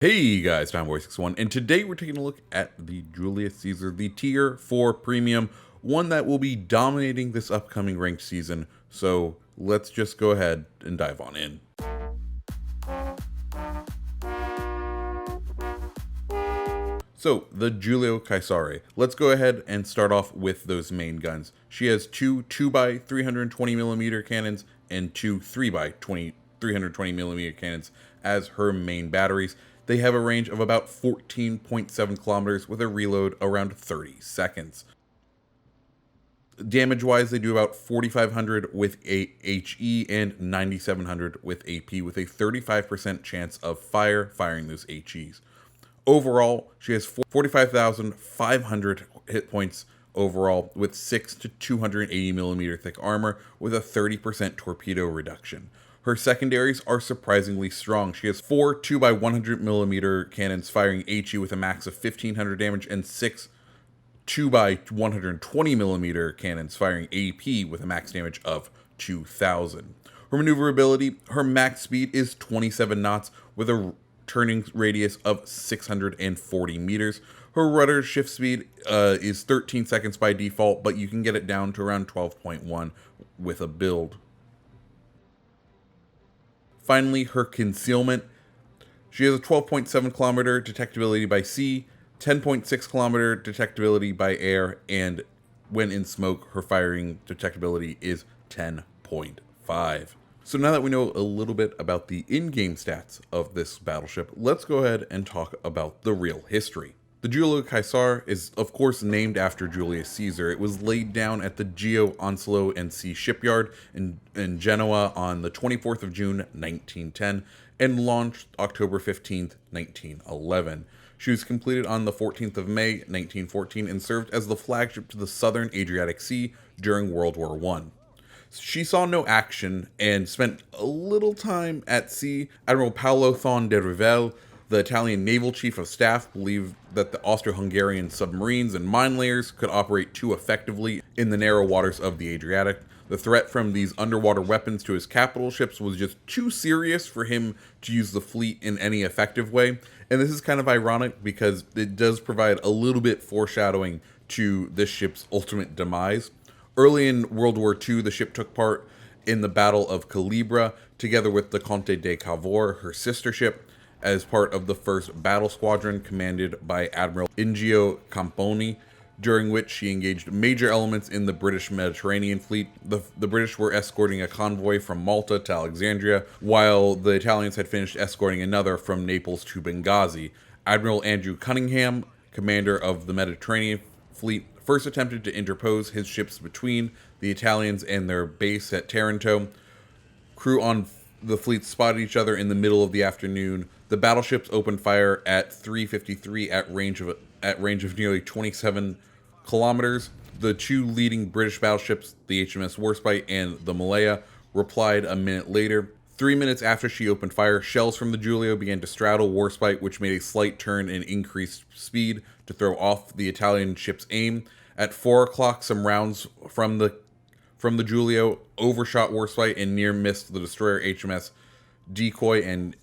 Hey guys, Boy61, and today we're taking a look at the Julius Caesar, the Tier 4 Premium, one that will be dominating this upcoming ranked season, so let's just go ahead and dive on in. So, the Giulio Cesare. Let's go ahead and start off with those main guns. She has two 2x 320mm cannons and two 3x 320mm cannons as her main batteries. They have a range of about 14.7 kilometers with a reload around 30 seconds. Damage wise, they do about 4,500 with a HE and 9,700 with AP, with a 35% chance of firing those HEs. Overall, she has 45,500 hit points overall, with 6 to 280mm thick armor with a 30% torpedo reduction. Her secondaries are surprisingly strong. She has 4 2x100mm cannons firing HE with a max of 1,500 damage and 6 2x120mm cannons firing AP with a max damage of 2,000. Her maneuverability, her max speed is 27 knots with a turning radius of 640 meters. Her rudder shift speed is 13 seconds by default, but you can get it down to around 12.1 with a build. Finally, her concealment. She has a 12.7 kilometer detectability by sea, 10.6 kilometer detectability by air, and when in smoke, her firing detectability is 10.5. So now that we know a little bit about the in-game stats of this battleship, let's go ahead and talk about the real history. The Giulio Cesare is, of course, named after Julius Caesar. It was laid down at the Gio Onslow and Sea shipyard in Genoa on the 24th of June, 1910, and launched October 15th, 1911. She was completed on the 14th of May, 1914, and served as the flagship to the Southern Adriatic Sea during World War I. She saw no action and spent a little time at sea. Admiral Paolo Thon de Rivel, the Italian naval chief of staff, believed that the Austro-Hungarian submarines and mine layers could operate too effectively in the narrow waters of the Adriatic. The threat from these underwater weapons to his capital ships was just too serious for him to use the fleet in any effective way. And this is kind of ironic because it does provide a little bit foreshadowing to this ship's ultimate demise. Early in World War II, the ship took part in the Battle of Calibra, together with the Conte de Cavour, her sister ship, as part of the 1st Battle Squadron commanded by Admiral Ingio Camponi, during which she engaged major elements in the British Mediterranean fleet. The British were escorting a convoy from Malta to Alexandria, while the Italians had finished escorting another from Naples to Benghazi. Admiral Andrew Cunningham, commander of the Mediterranean fleet, first attempted to interpose his ships between the Italians and their base at Taranto. Crew on the fleet spotted each other in the middle of the afternoon. The battleships opened fire at 3:53 at range of nearly 27 kilometers. The two leading British battleships, the HMS Warspite and the Malaya, replied a minute later. 3 minutes after she opened fire, shells from the Giulio began to straddle Warspite, which made a slight turn and increased speed to throw off the Italian ship's aim. At 4 o'clock, some rounds from the Giulio overshot Warspite and near missed the destroyer HMS Decoy and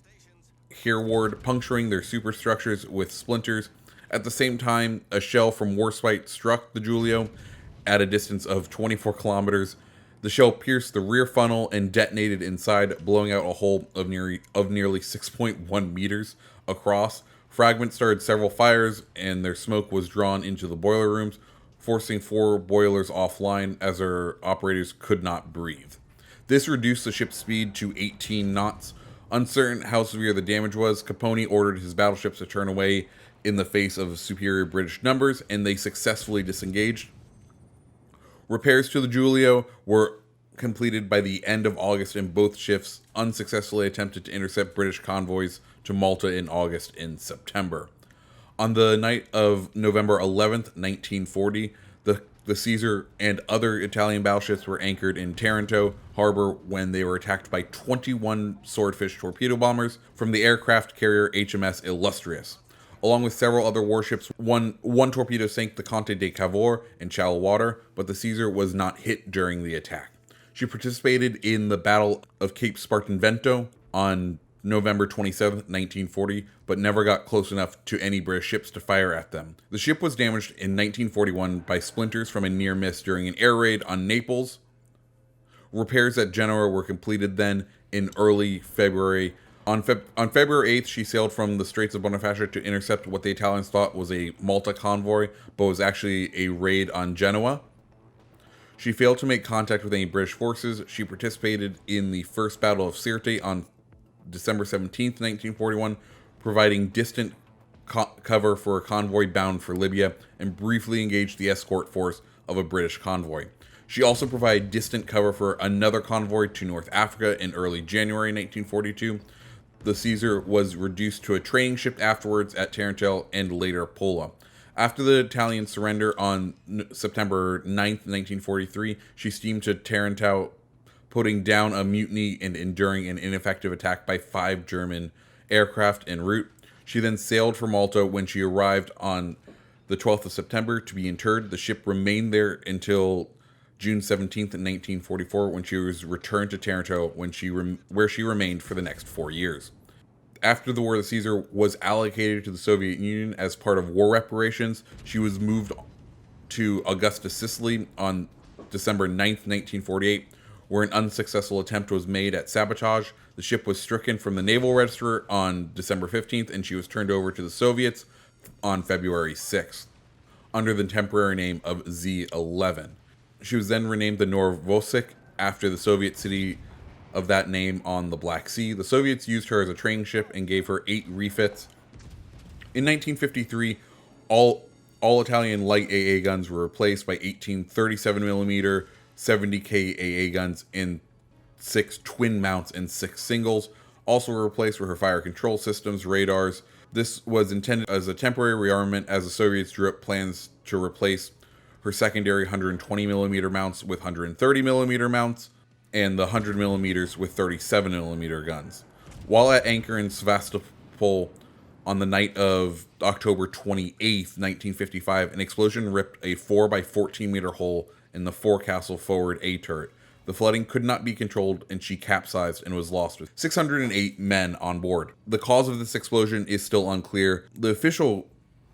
Hereward, puncturing their superstructures with splinters. At the same time, a shell from Warspite struck the Giulio at a distance of 24 kilometers. The shell pierced the rear funnel and detonated inside, blowing out a hole of nearly 6.1 meters across. Fragments started several fires, and their smoke was drawn into the boiler rooms, forcing 4 boilers offline as their operators could not breathe. This reduced the ship's speed to 18 knots. Uncertain how severe the damage was, Camponi ordered his battleships to turn away in the face of superior British numbers, and they successfully disengaged. Repairs to the Giulio were completed by the end of August, and both ships unsuccessfully attempted to intercept British convoys to Malta in August and September. On the night of November 11th, 1940, the Caesar and other Italian battleships were anchored in Taranto harbor when they were attacked by 21 Swordfish torpedo bombers from the aircraft carrier HMS Illustrious. Along with several other warships, one torpedo sank the Conte de Cavour in shallow water, but the Caesar was not hit during the attack. She participated in the Battle of Cape Spartivento on November 27th, 1940, but never got close enough to any British ships to fire at them. The ship was damaged in 1941 by splinters from a near miss during an air raid on Naples. Repairs at Genoa were completed then in early February. On February 8th, she sailed from the Straits of Bonifacio to intercept what the Italians thought was a Malta convoy, but was actually a raid on Genoa. She failed to make contact with any British forces. She participated in the First Battle of Sirte on December 17th, 1941, providing distant cover for a convoy bound for Libya, and briefly engaged the escort force of a British convoy. She also provided distant cover for another convoy to North Africa in early January 1942. The Caesar was reduced to a training ship afterwards at Tarantel and later Pola. After the Italian surrender on September 9th, 1943, she steamed to Tarantel, putting down a mutiny and enduring an ineffective attack by 5 German aircraft en route. She then sailed for Malta. When she arrived on the 12th of September to be interred, the ship remained there until June 17th, 1944, when she was returned to Taranto, where she remained for the next 4 years. After the war, the Caesar was allocated to the Soviet Union as part of war reparations. She was moved to Augusta, Sicily on December 9th, 1948, where an unsuccessful attempt was made at sabotage. The ship was stricken from the Naval Register on December 15th, and she was turned over to the Soviets on February 6th, under the temporary name of Z-11. She was then renamed the Novosibirsk after the Soviet city of that name on the Black Sea. The Soviets used her as a training ship and gave her 8 refits. In 1953, all Italian light AA guns were replaced by 18 37mm 70K AA guns in 6 twin mounts and 6 singles. Also replaced were her fire control systems, radars. This was intended as a temporary rearmament as the Soviets drew up plans to replace her secondary 120mm mounts with 130mm mounts, and the 100mm with 37mm guns. While at anchor in Sevastopol on the night of October 28th, 1955, an explosion ripped a 4x14-meter hole in the forecastle forward A turret. The flooding could not be controlled, and she capsized and was lost with 608 men on board. The cause of this explosion is still unclear. The official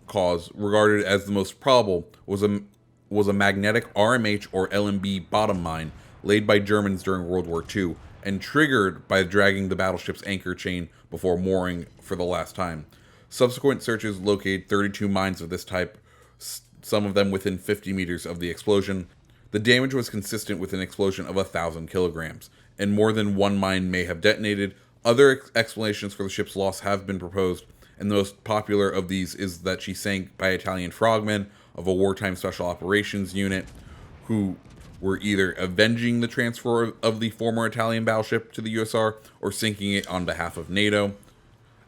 cause, regarded as the most probable, was a magnetic RMH or LMB bottom mine laid by Germans during World War II and triggered by dragging the battleship's anchor chain before mooring for the last time. Subsequent searches located 32 mines of this type, some of them within 50 meters of the explosion. The damage was consistent with an explosion of 1,000 kilograms, and more than one mine may have detonated. Other explanations for the ship's loss have been proposed, and the most popular of these is that she sank by Italian frogmen of a wartime special operations unit who were either avenging the transfer of the former Italian battleship to the USSR or sinking it on behalf of NATO.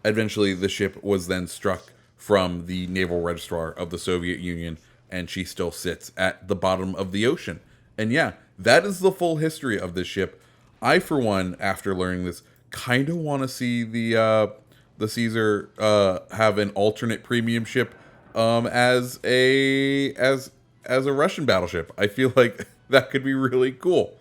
Eventually, the ship was then struck from the Naval Registrar of the Soviet Union, and she still sits at the bottom of the ocean. And yeah, that is the full history of this ship. I, for one, after learning this, kind of want to see the Caesar have an alternate premium ship as a Russian battleship. I feel like that could be really cool.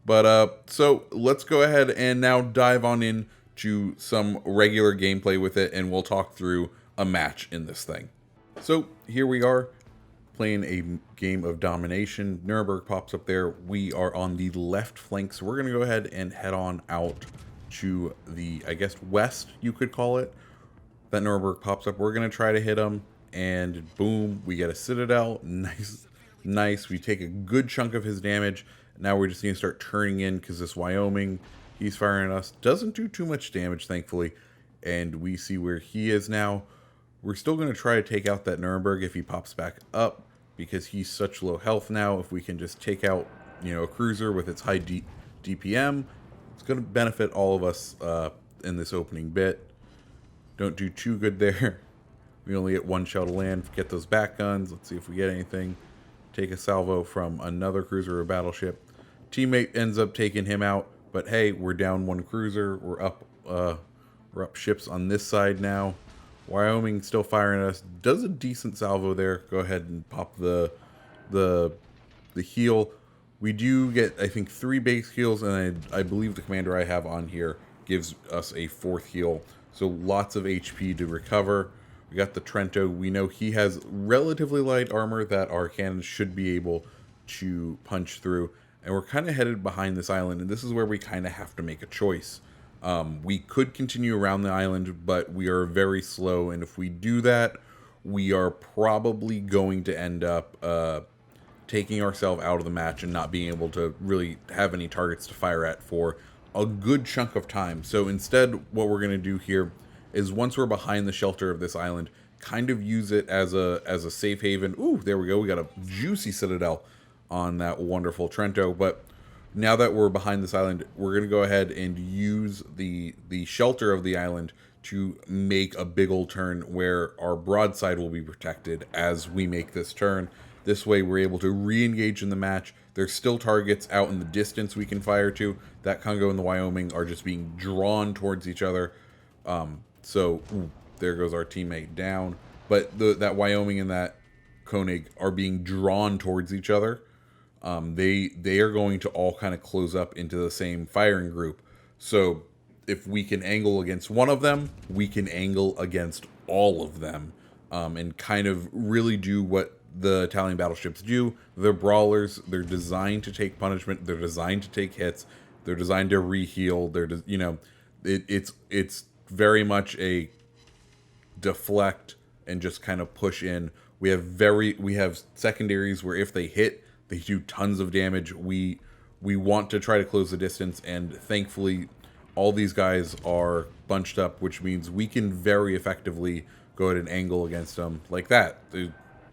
But so let's go ahead and now dive on in to some regular gameplay with it, and we'll talk through a match in this thing. So here we are playing a game of domination. Nuremberg pops up there. We are on the left flank, so we're going to go ahead and head on out to the, I guess, west, you could call it. That Nuremberg pops up. We're going to try to hit him, and boom, we get a citadel. Nice. We take a good chunk of his damage. Now we're just going to start turning in because this Wyoming, he's firing at us. Doesn't do too much damage, thankfully. And we see where he is now. We're still going to try to take out that Nuremberg if he pops back up, because he's such low health now. If we can just take out, a cruiser with its high DPM, it's going to benefit all of us in this opening bit. Don't do too good there. We only get 1 shell to land. Get those back guns. Let's see if we get anything. Take a salvo from another cruiser or battleship. Teammate ends up taking him out, but hey, we're down 1 cruiser. We're up ships on this side now. Wyoming still firing at us. Does a decent salvo there. Go ahead and pop the heal. We do get, I think, 3 base heals, and I believe the commander I have on here gives us a 4th heal. So lots of HP to recover. We got the Trento. We know he has relatively light armor that our cannons should be able to punch through. And we're kind of headed behind this island, and this is where we kind of have to make a choice. We could continue around the island, but we are very slow, and if we do that, we are probably going to end up taking ourselves out of the match and not being able to really have any targets to fire at for a good chunk of time. So instead, what we're going to do here is once we're behind the shelter of this island, kind of use it as a safe haven. Ooh, there we go. We got a juicy citadel on that wonderful Trento. But now that we're behind this island, we're going to go ahead and use the shelter of the island to make a big old turn where our broadside will be protected as we make this turn. This way we're able to re-engage in the match. There's still targets out in the distance we can fire to. That Congo and the Wyoming are just being drawn towards each other. Ooh, there goes our teammate down. But that Wyoming and that Koenig are being drawn towards each other. They are going to all kind of close up into the same firing group. So if we can angle against one of them, we can angle against all of them, and kind of really do what the Italian battleships do. They're brawlers. They're designed to take punishment. They're designed to take hits. They're designed to reheal. It's very much a deflect and just kind of push in. We have secondaries where if they hit, they do tons of damage. We want to try to close the distance, and thankfully all these guys are bunched up, which means we can very effectively go at an angle against them like that.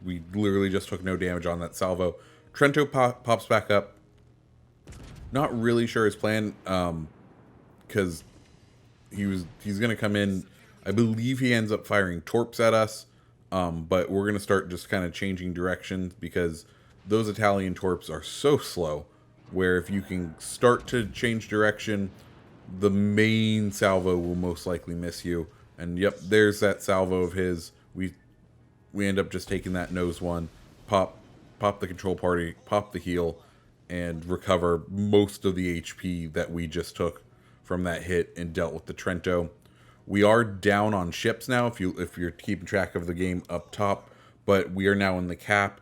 We literally just took no damage on that salvo. Trento pops back up. Not really sure his plan, because he's going to come in. I believe he ends up firing torps at us, but we're going to start just kind of changing directions because those Italian torps are so slow, where if you can start to change direction, the main salvo will most likely miss you. And yep, there's that salvo of his. We end up just taking that nose one, pop the control party, pop the heal, and recover most of the HP that we just took from that hit and dealt with the Trento. We are down on ships now, if you're keeping track of the game up top, but we are now in the cap.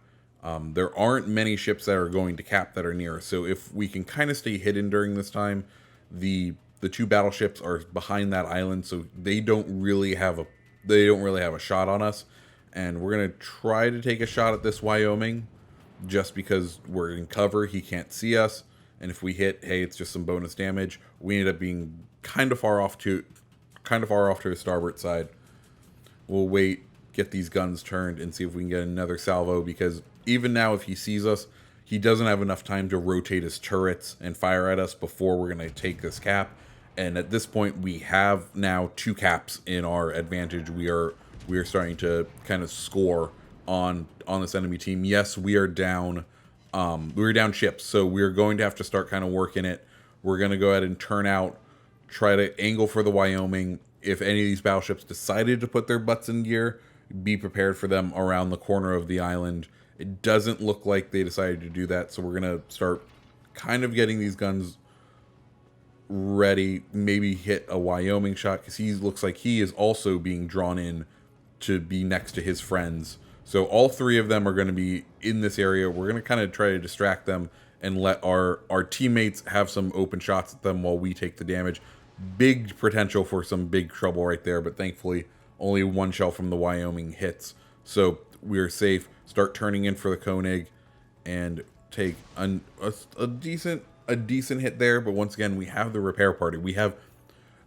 There aren't many ships that are going to cap that are near us, so if we can kind of stay hidden during this time, the 2 battleships are behind that island, so they don't really have a shot on us. And we're going to try to take a shot at this Wyoming just because we're in cover. He can't see us. And if we hit, hey, it's just some bonus damage. We end up being kind of far off to his starboard side. We'll wait, get these guns turned, and see if we can get another salvo, because even now if he sees us, he doesn't have enough time to rotate his turrets and fire at us before we're going to take this cap. And at this point, we have now 2 caps in our advantage. We are starting to kind of score on this enemy team. Yes, we are down. We're down ships, so we're going to have to start kind of working it. We're going to go ahead and turn out, try to angle for the Wyoming. If any of these battleships decided to put their butts in gear, be prepared for them around the corner of the island. It doesn't look like they decided to do that, so we're going to start kind of getting these guns ready. Maybe hit a Wyoming shot, because he looks like he is also being drawn in to be next to his friends. So all 3 of them are going to be in this area. We're going to kind of try to distract them and let our teammates have some open shots at them while we take the damage. Big potential for some big trouble right there, but thankfully only 1 shell from the Wyoming hits. So we're safe. Start turning in for the Koenig and take a decent hit there, but once again, we have the repair party. I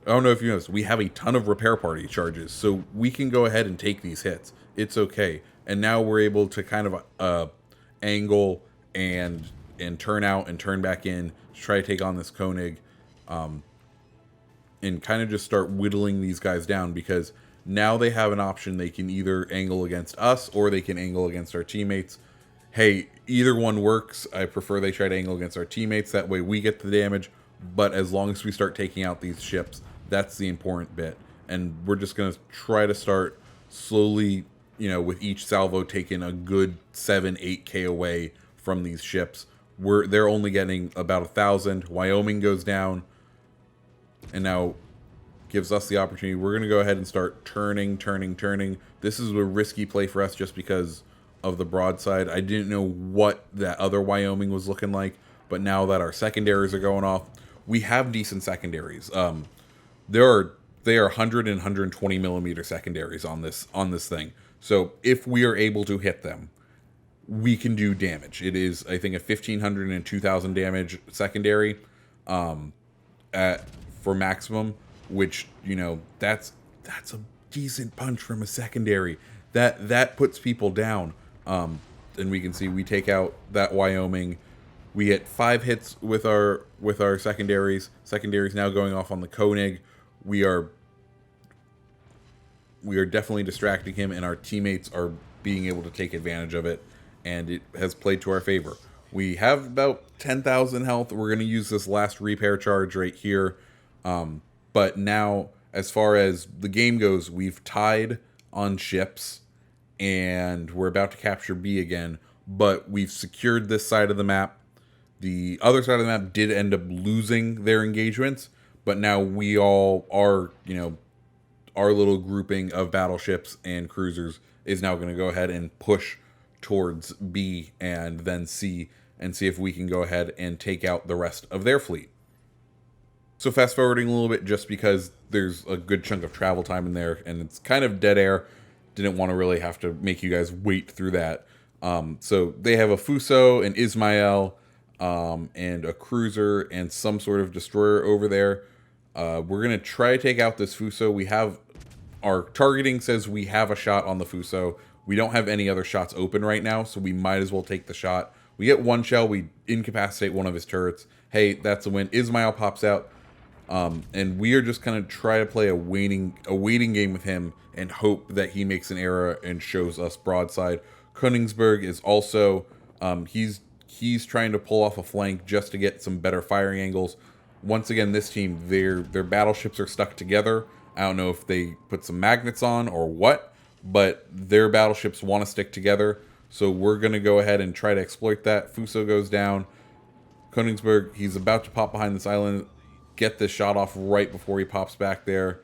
don't know if you noticed, we have a ton of repair party charges, so we can go ahead and take these hits. It's okay. And now we're able to kind of angle and turn out and turn back in to try to take on this Koenig, and kind of just start whittling these guys down, because now they have an option. They can either angle against us or they can angle against our teammates. Hey, either one works. I prefer they try to angle against our teammates. That way we get the damage. But as long as we start taking out these ships, that's the important bit. And we're just going to try to start slowly, with each salvo taking a good 7-8K away from these ships. They're only getting about 1,000. Wyoming goes down. And now gives us the opportunity. We're going to go ahead and start turning. This is a risky play for us just because of the broadside. I didn't know what that other Wyoming was looking like, but now that our secondaries are going off, we have decent secondaries. They are 100 and 120 millimeter secondaries on this thing. So if we are able to hit them, we can do damage. It is, I think, a 1,500 and 2,000 damage secondary for maximum, which, you know, that's a decent punch from a secondary. That puts people down. And we can see we take out that Wyoming. We get 5 hits with our secondaries. Secondaries now going off on the Koenig. We are definitely distracting him, and our teammates are being able to take advantage of it, and it has played to our favor. We have about 10,000 health. We're going to use this last repair charge right here. But now, as far as the game goes, we've tied on ships, and we're about to capture B again, but we've secured this side of the map. The other side of the map did end up losing their engagements, but now we all are, you know, our little grouping of battleships and cruisers is now going to go ahead and push towards B and then C and see if we can go ahead and take out the rest of their fleet. So fast forwarding a little bit, just because there's a good chunk of travel time in there and it's kind of dead air, didn't want to really have to make you guys wait through that. So they have a Fuso, an Ismail, and a cruiser and some sort of destroyer over there. We're going to try to take out this Fuso. We have, our targeting says we have a shot on the Fuso. We don't have any other shots open right now, so we might as well take the shot. We get 1 shell, we incapacitate one of his turrets. Hey, that's a win. Ismail pops out, and we are just going to try to play a waiting game with him and hope that he makes an error and shows us broadside. Königsberg is also, he's trying to pull off a flank just to get some better firing angles. Once again, this team, their battleships are stuck together. I don't know if they put some magnets on or what, but their battleships want to stick together. So we're going to go ahead and try to exploit that. Fuso goes down. Königsberg, he's about to pop behind this island, get this shot off right before he pops back there.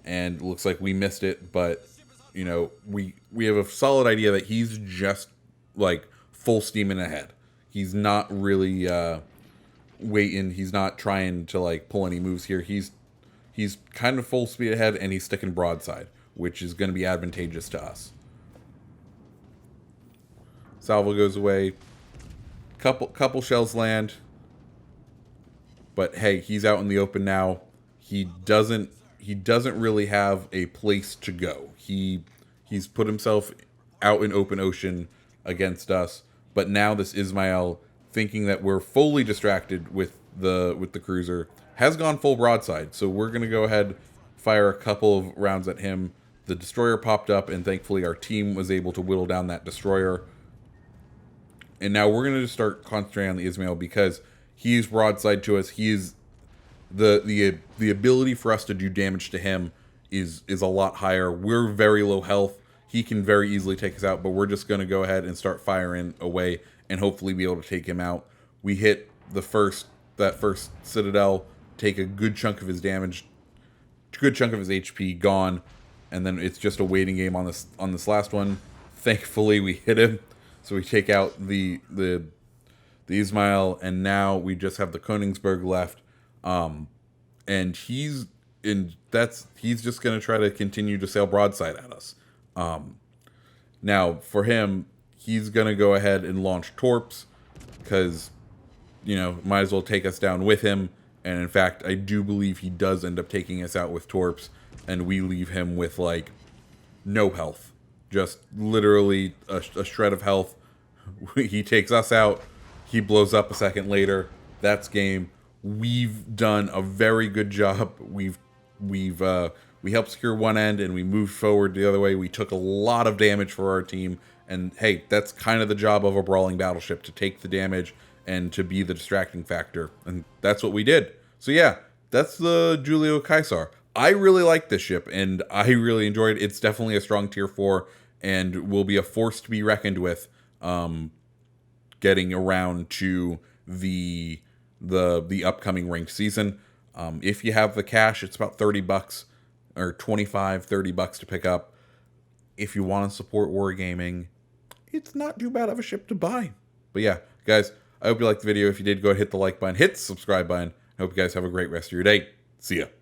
And it looks like we missed it, but, you know, we have a solid idea that he's just, like, full steaming ahead. He's not really waiting. He's not trying to, like, pull any moves here. He's kind of full speed ahead, and he's sticking broadside, which is going to be advantageous to us. Salvo goes away. Couple shells land. But hey, he's out in the open now. He doesn't really have a place to go. He's put himself out in open ocean against us. But now this Ismail, thinking that we're fully distracted with the cruiser, has gone full broadside. So we're gonna go ahead, fire a couple of rounds at him. The destroyer popped up, and thankfully our team was able to whittle down that destroyer. And now we're gonna just start concentrating on the Ismail because he's broadside to us. He is the ability for us to do damage to him is a lot higher. We're very low health. He can very easily take us out, but we're just gonna go ahead and start firing away and hopefully be able to take him out. We hit that first citadel, take a good chunk of his damage, good chunk of his HP gone, and then it's just a waiting game on this last one. Thankfully, we hit him, so we take out the Ismail, and now we just have the Königsberg left, and he's just gonna try to continue to sail broadside at us. Now for him, he's gonna go ahead and launch torps because, you know, might as well take us down with him. And in fact, I do believe he does end up taking us out with torps, and we leave him with, like, no health. Just literally a shred of health. He takes us out. He blows up a second later. That's game. We've done a very good job. We helped secure one end, and we moved forward the other way. We took a lot of damage for our team. And hey, that's kind of the job of a brawling battleship, to take the damage and to be the distracting factor. And that's what we did. So yeah, that's the Giulio Cesare. I really like this ship, and I really enjoyed it. It's definitely a strong tier 4, and will be a force to be reckoned with, getting around to the upcoming ranked season. If you have the cash, it's about $30 or 25, $30 to pick up. If you want to support wargaming, it's not too bad of a ship to buy. But yeah, guys, I hope you liked the video. If you did, go ahead and hit the like button, hit the subscribe button. I hope you guys have a great rest of your day. See ya.